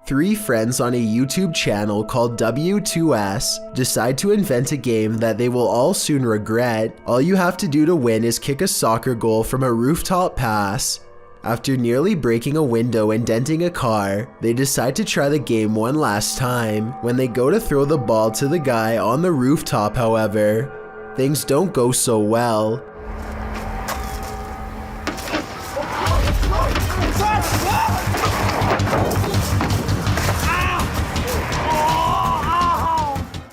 Three friends on a YouTube channel called W2S decide to invent a game that they will all soon regret. All you have to do to win is kick a soccer goal from a rooftop pass. After nearly breaking a window and denting a car, they decide to try the game one last time. When they go to throw the ball to the guy on the rooftop, however, things don't go so well.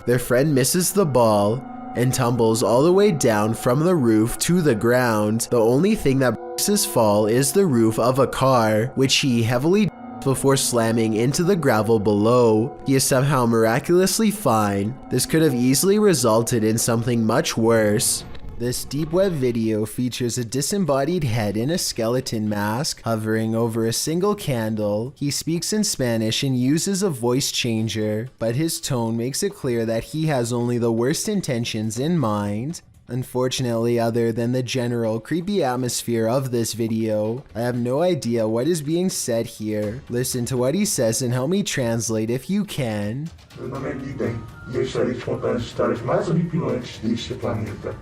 Their friend misses the ball and tumbles all the way down from the roof to the ground. The only thing that breaks his fall is the roof of a car, which he heavily before slamming into the gravel below. He is somehow miraculously fine. This could have easily resulted in something much worse. This deep web video features a disembodied head in a skeleton mask hovering over a single candle. He speaks in Spanish and uses a voice changer, but his tone makes it clear that he has only the worst intentions in mind. Unfortunately, other than the general creepy atmosphere of this video, I have no idea what is being said here. Listen to what he says and help me translate if you can. Meu nome é Guidem e eu estarei te contando as histórias mais horripilantes deste planeta.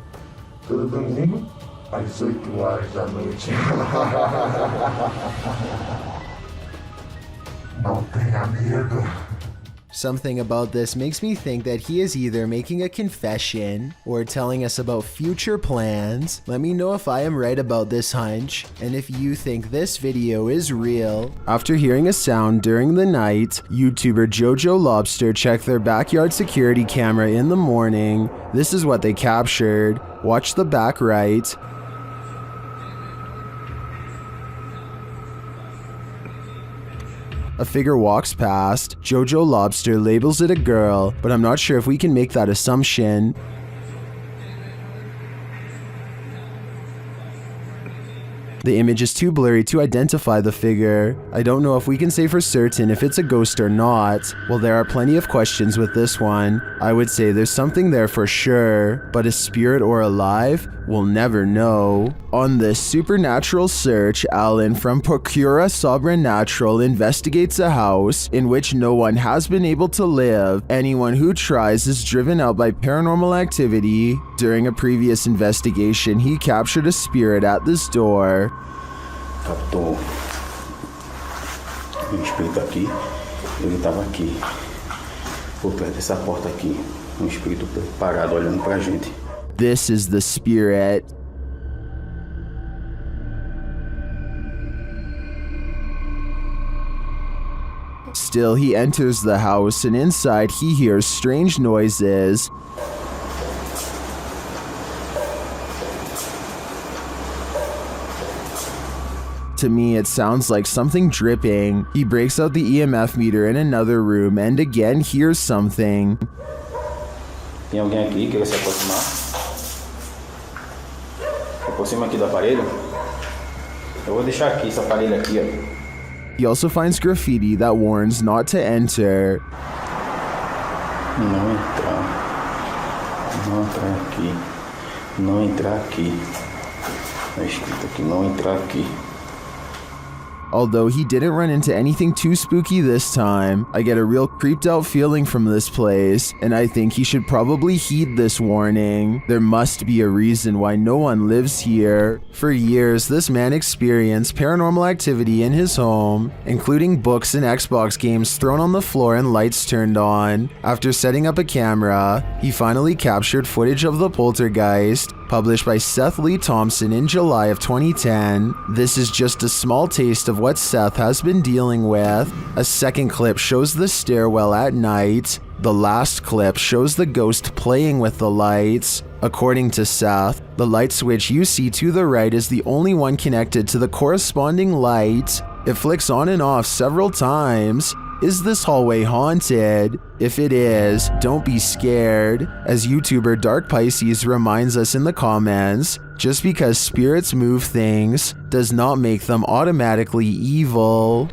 Todo domingo, às 8 horas da noite. Não tenha medo. Something about this makes me think that he is either making a confession or telling us about future plans. Let me know if I am right about this hunch and if you think this video is real. After hearing a sound during the night, YouTuber Jojo Lobster checked their backyard security camera in the morning. This is what they captured. Watch the back right. A figure walks past. Jojo Lobster labels it a girl, but I'm not sure if we can make that assumption. The image is too blurry to identify the figure. I don't know if we can say for certain if it's a ghost or not. Well, there are plenty of questions with this one. I would say there's something there for sure, but a spirit or alive? We'll never know. On this supernatural search, Alan from Procura Sobrenatural investigates a house in which no one has been able to live. Anyone who tries is driven out by paranormal activity. During a previous investigation, he captured a spirit at this door. Captou um espírito aqui, ele estava aqui, por perto dessa porta aqui, espírito parado olhando pra gente. This is the spirit. Still, he enters the house and inside he hears strange noises. To me, it sounds like something dripping. He breaks out the EMF meter in another room and again hears something. Tem alguém aqui que quer se aproximar? Se aproxima aqui do aparelho. Eu vou deixar aqui esse aparelho aqui, ó. He also finds graffiti that warns not to enter. Não entrar. Não entrar aqui. Não entrar aqui. Tá escrito aqui, não entrar aqui. Although he didn't run into anything too spooky this time, I get a real creeped out feeling from this place, and I think he should probably heed this warning. There must be a reason why no one lives here. For years, this man experienced paranormal activity in his home, including books and Xbox games thrown on the floor and lights turned on. After setting up a camera, he finally captured footage of the Poltergeist, published by Seth Lee Thompson in July of 2010. This is just a small taste of what Seth has been dealing with. A second clip shows the stairwell at night. The last clip shows the ghost playing with the lights. According to Seth, the light switch you see to the right is the only one connected to the corresponding light. It flicks on and off several times. Is this hallway haunted? If it is, don't be scared. As YouTuber Dark Pisces reminds us in the comments, just because spirits move things does not make them automatically evil.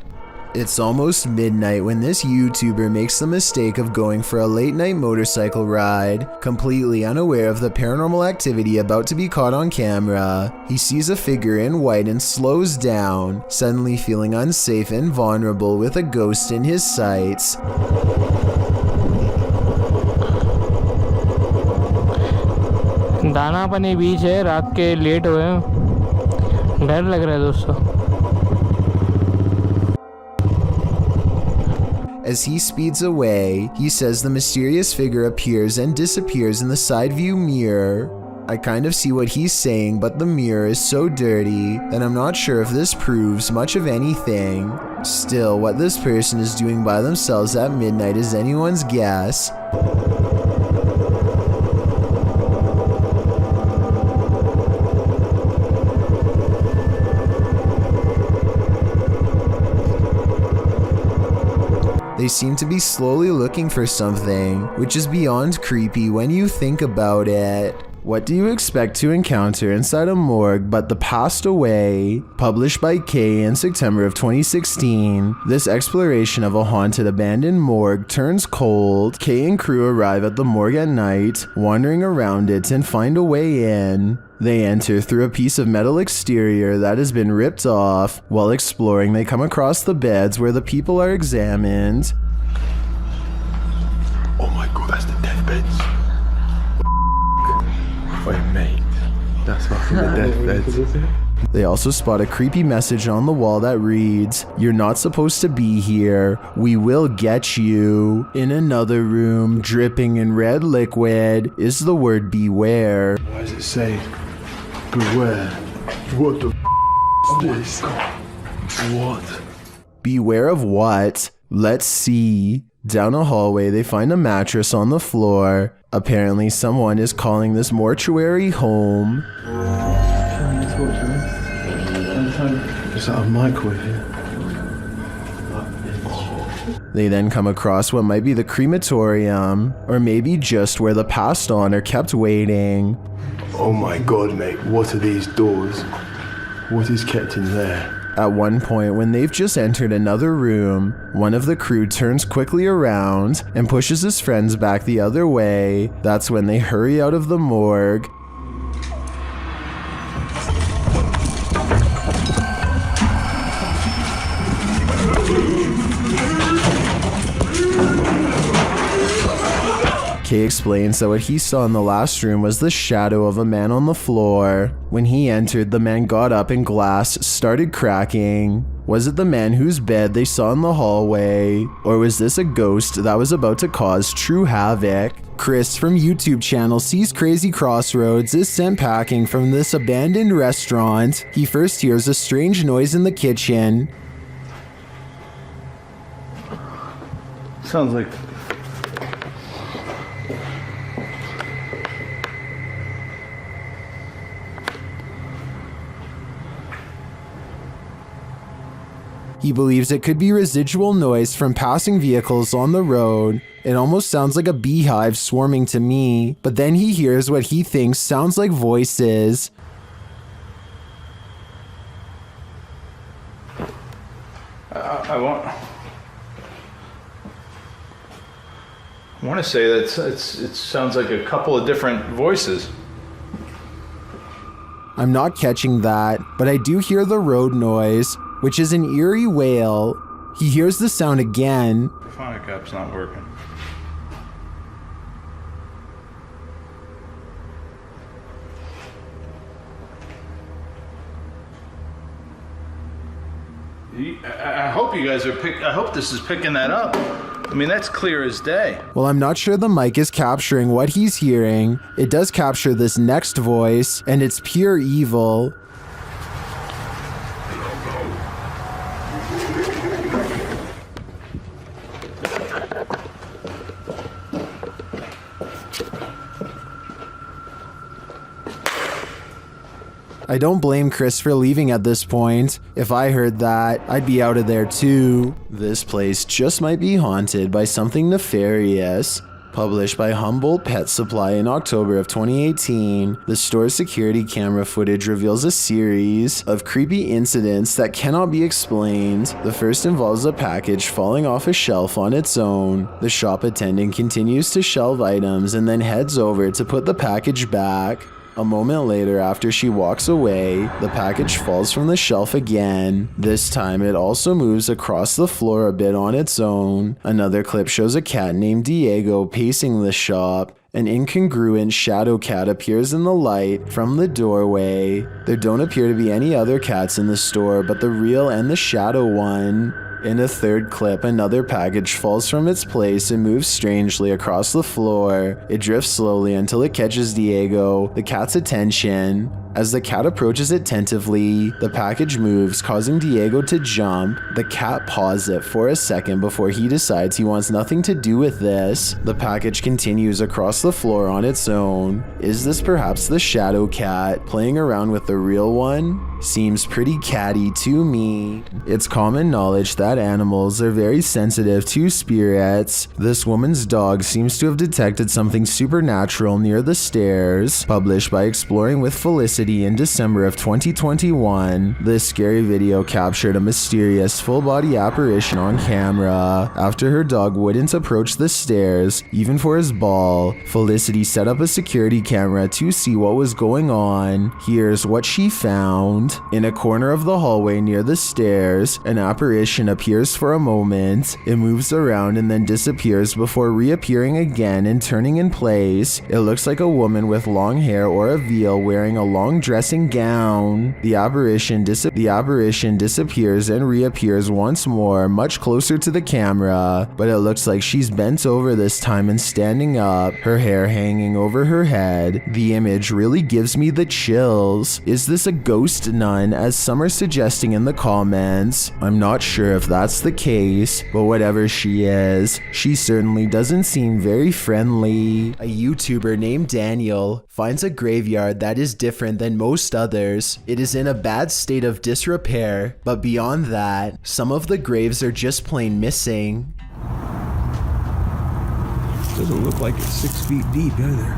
It's almost midnight when this YouTuber makes the mistake of going for a late night motorcycle ride, completely unaware of the paranormal activity about to be caught on camera. He sees a figure in white and slows down, suddenly feeling unsafe and vulnerable with a ghost in his sights. दाना पानी बीच है, रात के late हुए हैं, डर लग रहा है दोस्तों। As he speeds away, he says the mysterious figure appears and disappears in the side view mirror. I kind of see what he's saying, but the mirror is so dirty that I'm not sure if this proves much of anything. Still, what this person is doing by themselves at midnight is anyone's guess. They seem to be slowly looking for something, which is beyond creepy when you think about it. What do you expect to encounter inside a morgue but the Passed Away? Published by Kay in September of 2016, this exploration of a haunted abandoned morgue turns cold. Kay and crew arrive at the morgue at night, wandering around it and find a way in. They enter through a piece of metal exterior that has been ripped off. While exploring, they come across the beds where the people are examined. Oh my god, that's the deathbeds. Wait, mate. That's fucking the deathbeds. They also spot a creepy message on the wall that reads, "You're not supposed to be here. We will get you." In another room, dripping in red liquid, is the word beware. Why does it say beware? What the is this? What? Beware of what? Let's see. Down a hallway, they find a mattress on the floor. Apparently, someone is calling this mortuary home. Is that a microwave here? They then come across what might be the crematorium, or maybe just where the passed on are kept waiting. Oh my god, mate, what are these doors? What is kept in there? At one point, when they've just entered another room, one of the crew turns quickly around and pushes his friends back the other way. That's when they hurry out of the morgue. Kay explains that what he saw in the last room was the shadow of a man on the floor. When he entered, the man got up and glass started cracking. Was it the man whose bed they saw in the hallway? Or was this a ghost that was about to cause true havoc? Chris from YouTube channel Sees Crazy Crossroads is sent packing from this abandoned restaurant. He first hears a strange noise in the kitchen. Sounds like... He believes it could be residual noise from passing vehicles on the road. It almost sounds like a beehive swarming to me, but then he hears what he thinks sounds like voices. I want to say that it sounds like a couple of different voices. I'm not catching that, but I do hear the road noise, which is an eerie wail. He hears the sound again. The phonic app's not working. I hope you guys are I hope this is picking that up. I mean, that's clear as day. Well, I'm not sure the mic is capturing what he's hearing. It does capture this next voice, and it's pure evil. I don't blame Chris for leaving at this point. If I heard that, I'd be out of there too. This place just might be haunted by something nefarious. Published by Humboldt Pet Supply in October of 2018, the store's security camera footage reveals a series of creepy incidents that cannot be explained. The first involves a package falling off a shelf on its own. The shop attendant continues to shelve items and then heads over to put the package back. A moment later, after she walks away, the package falls from the shelf again. This time, it also moves across the floor a bit on its own. Another clip shows a cat named Diego pacing the shop. An incongruent shadow cat appears in the light from the doorway. There don't appear to be any other cats in the store, but the real and the shadow one. In a third clip, another package falls from its place and moves strangely across the floor. It drifts slowly until it catches Diego, the cat's attention. As the cat approaches it tentatively, the package moves, causing Diego to jump. The cat paws it for a second before he decides he wants nothing to do with this. The package continues across the floor on its own. Is this perhaps the shadow cat playing around with the real one? Seems pretty catty to me. It's common knowledge that animals are very sensitive to spirits. This woman's dog seems to have detected something supernatural near the stairs. Published by Exploring with Felicity in December of 2021, this scary video captured a mysterious full-body apparition on camera. After her dog wouldn't approach the stairs, even for his ball, Felicity set up a security camera to see what was going on. Here's what she found. In a corner of the hallway near the stairs, an apparition appears for a moment. It moves around and then disappears before reappearing again and turning in place. It looks like a woman with long hair or a veil wearing a long dressing gown. The apparition disappears and reappears once more, much closer to the camera, but it looks like she's bent over this time and standing up, her hair hanging over her head. The image really gives me the chills. Is this a ghost nun, as some are suggesting in the comments? I'm not sure if that's the case, but whatever she is, she certainly doesn't seem very friendly. A YouTuber named Daniel finds a graveyard that is different than most others. It is in a bad state of disrepair, but beyond that, some of the graves are just plain missing. Doesn't look like it's 6 feet deep either.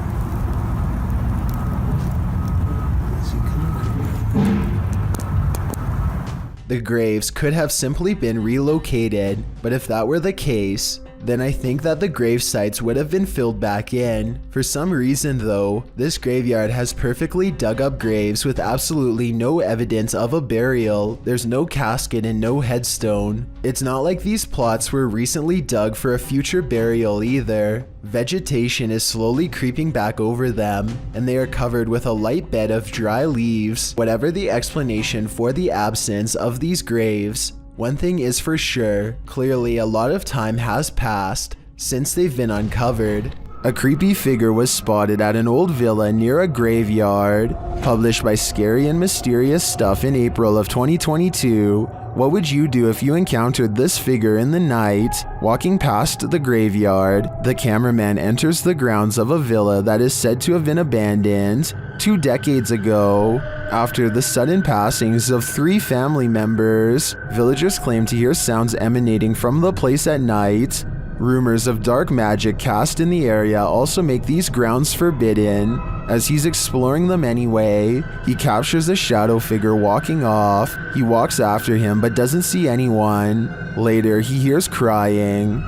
The graves could have simply been relocated, but if that were the case, then I think that the grave sites would have been filled back in. For some reason though, this graveyard has perfectly dug up graves with absolutely no evidence of a burial. There's no casket and no headstone. It's not like these plots were recently dug for a future burial either. Vegetation is slowly creeping back over them, and they are covered with a light bed of dry leaves. Whatever the explanation for the absence of these graves, one thing is for sure, clearly a lot of time has passed since they've been uncovered. A creepy figure was spotted at an old villa near a graveyard. Published by Scary and Mysterious Stuff in April of 2022. What would you do if you encountered this figure in the night? Walking past the graveyard, the cameraman enters the grounds of a villa that is said to have been abandoned 2 decades ago. After the sudden passings of 3 family members, villagers claim to hear sounds emanating from the place at night. Rumors of dark magic cast in the area also make these grounds forbidden. As he's exploring them anyway, he captures a shadow figure walking off. He walks after him but doesn't see anyone. Later, he hears crying.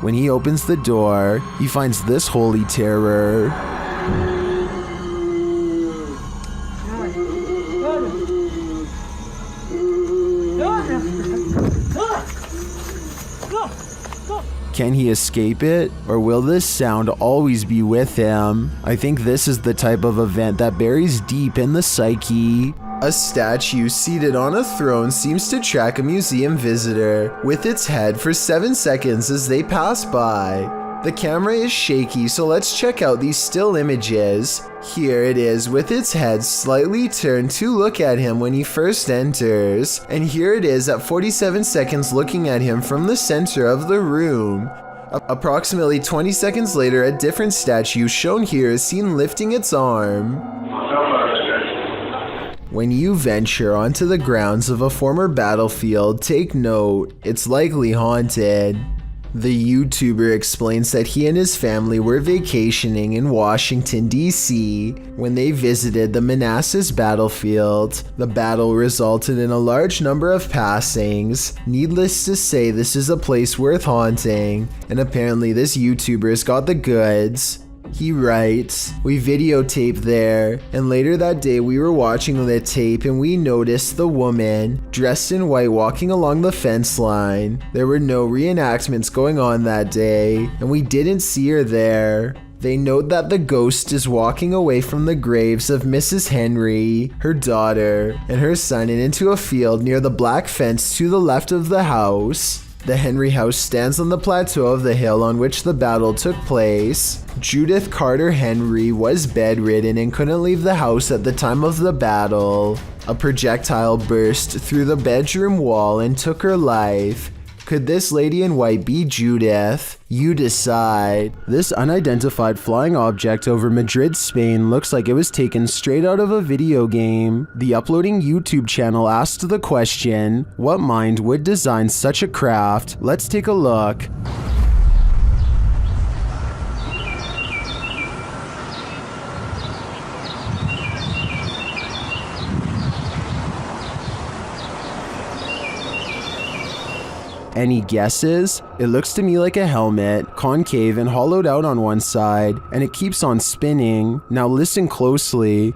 When he opens the door, he finds this holy terror. Can he escape it, or will this sound always be with him? I think this is the type of event that buries deep in the psyche. A statue seated on a throne seems to track a museum visitor with its head for 7 seconds as they pass by. The camera is shaky, so let's check out these still images. Here it is with its head slightly turned to look at him when he first enters. And here it is at 47 seconds looking at him from the center of the room. Approximately 20 seconds later, a different statue shown here is seen lifting its arm. When you venture onto the grounds of a former battlefield, take note, it's likely haunted. The YouTuber explains that he and his family were vacationing in Washington, D.C. when they visited the Manassas battlefield. The battle resulted in a large number of passings. Needless to say, this is a place worth haunting, and apparently this YouTuber's got the goods. He writes, "We videotaped there, and later that day we were watching the tape and we noticed the woman, dressed in white, walking along the fence line. There were no reenactments going on that day, and we didn't see her there." They note that the ghost is walking away from the graves of Mrs. Henry, her daughter, and her son and into a field near the black fence to the left of the house. The Henry house stands on the plateau of the hill on which the battle took place. Judith Carter Henry was bedridden and couldn't leave the house at the time of the battle. A projectile burst through the bedroom wall and took her life. Could this lady in white be Judith? You decide. This unidentified flying object over Madrid, Spain looks like it was taken straight out of a video game. The uploading YouTube channel asked the question, what mind would design such a craft? Let's take a look. Any guesses? It looks to me like a helmet, concave and hollowed out on one side, and it keeps on spinning. Now listen closely.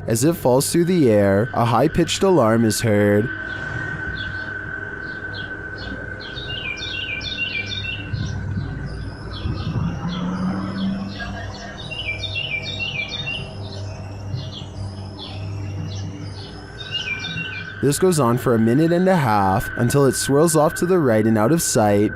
As it falls through the air, a high-pitched alarm is heard. This goes on for a minute and a half until it swirls off to the right and out of sight.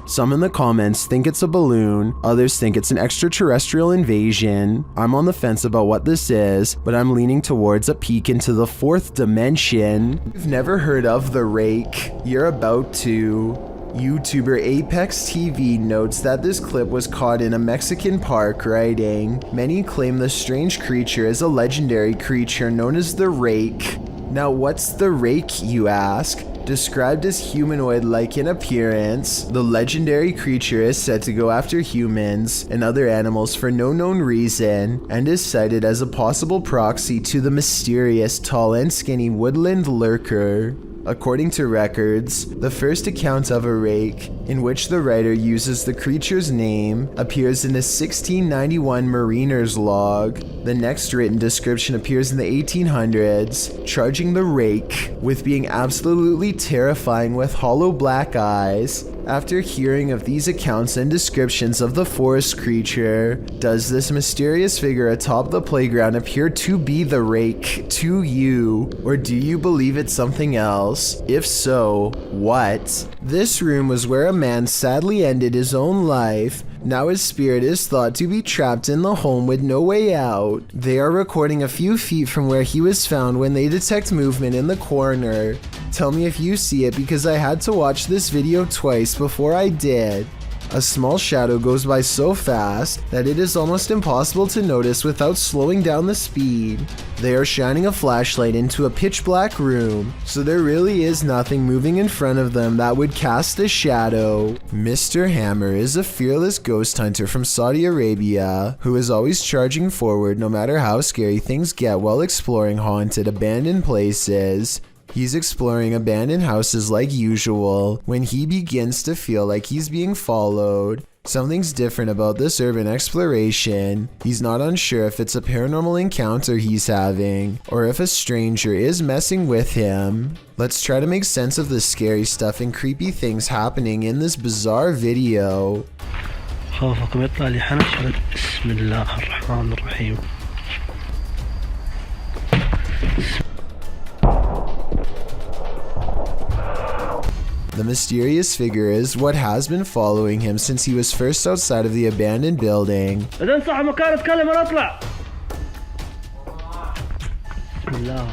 Some in the comments think it's a balloon, others think it's an extraterrestrial invasion. I'm on the fence about what this is, but I'm leaning towards a peek into the fourth dimension. You've never heard of the Rake? You're about to. YouTuber Apex TV notes that this clip was caught in a Mexican park, writing, "Many claim the strange creature is a legendary creature known as the Rake." Now what's the Rake, you ask? Described as humanoid-like in appearance, the legendary creature is said to go after humans and other animals for no known reason, and is cited as a possible proxy to the mysterious tall and skinny woodland lurker. According to records, the first account of a Rake, in which the writer uses the creature's name, appears in a 1691 mariner's log. The next written description appears in the 1800s, charging the Rake with being absolutely terrifying with hollow black eyes. After hearing of these accounts and descriptions of the forest creature, does this mysterious figure atop the playground appear to be the Rake to you, or do you believe it's something else? If so, what? This room was where a man sadly ended his own life. Now his spirit is thought to be trapped in the home with no way out. They are recording a few feet from where he was found when they detect movement in the corner. Tell me if you see it, because I had to watch this video twice before I did. A small shadow goes by so fast that it is almost impossible to notice without slowing down the speed. They are shining a flashlight into a pitch black room, so there really is nothing moving in front of them that would cast a shadow. Mr. Hammer is a fearless ghost hunter from Saudi Arabia who is always charging forward no matter how scary things get while exploring haunted, abandoned places. He's exploring abandoned houses like usual when he begins to feel like he's being followed. Something's different about this urban exploration. He's not unsure if it's a paranormal encounter he's having or if a stranger is messing with him. Let's try to make sense of the scary stuff and creepy things happening in this bizarre video. خوفكم يطلع لي حنش. بسم الله الرحمن الرحيم. The mysterious figure is what has been following him since he was first outside of the abandoned building. إذا صح مكان اتكلم ولا اطلع.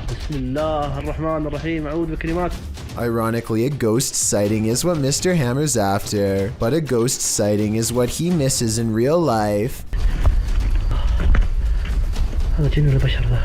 بسم الله الرحمن الرحيم أعوذ بكلمات. Ironically, a ghost sighting is what Mr. Hammer's after, but a ghost sighting is what he misses in real life. هذا جن ولا بشر ذا؟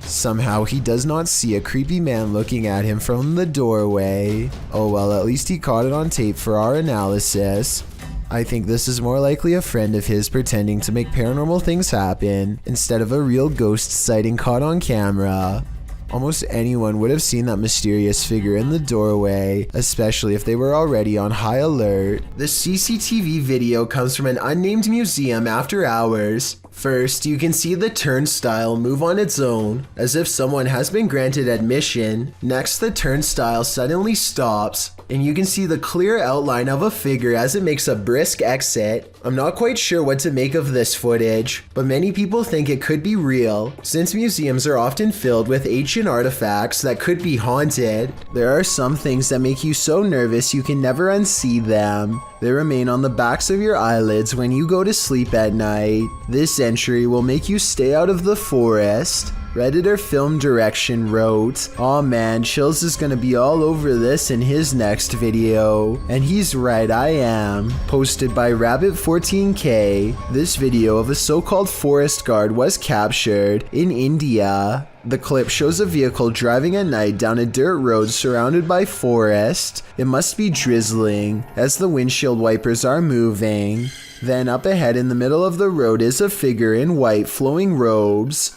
Somehow he does not see a creepy man looking at him from the doorway. Oh well, at least he caught it on tape for our analysis. I think this is more likely a friend of his pretending to make paranormal things happen instead of a real ghost sighting caught on camera. Almost anyone would have seen that mysterious figure in the doorway, especially if they were already on high alert. The CCTV video comes from an unnamed museum after hours. First, you can see the turnstile move on its own, as if someone has been granted admission. Next, the turnstile suddenly stops, and you can see the clear outline of a figure as it makes a brisk exit. I'm not quite sure what to make of this footage, but many people think it could be real, since museums are often filled with ancient artifacts that could be haunted. There are some things that make you so nervous you can never unsee them. They remain on the backs of your eyelids when you go to sleep at night. This entry will make you stay out of the forest. Redditor Film Direction wrote, "Aw man, Chills is gonna be all over this in his next video." And he's right, I am. Posted by Rabbit14K, this video of a so-called forest guard was captured in India. The clip shows a vehicle driving at night down a dirt road surrounded by forest. It must be drizzling, as the windshield wipers are moving. Then up ahead in the middle of the road is a figure in white flowing robes.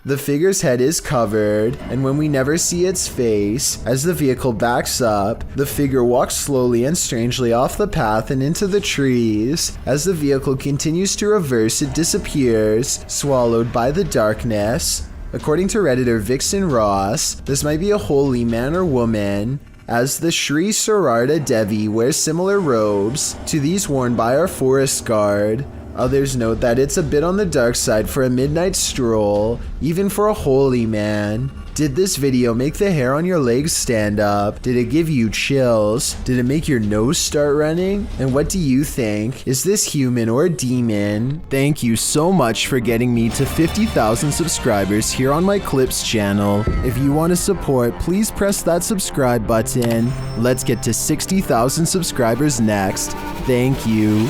The figure's head is covered, and when we never see its face, as the vehicle backs up, the figure walks slowly and strangely off the path and into the trees. As the vehicle continues to reverse, it disappears, swallowed by the darkness. According to Redditor Vixen Ross, this might be a holy man or woman, as the Sri Sararda Devi wears similar robes to these worn by our forest guard. Others note that it's a bit on the dark side for a midnight stroll, even for a holy man. Did this video make the hair on your legs stand up? Did it give you chills? Did it make your nose start running? And what do you think? Is this human or a demon? Thank you so much for getting me to 50,000 subscribers here on my Clips channel. If you want to support, please press that subscribe button. Let's get to 60,000 subscribers next. Thank you.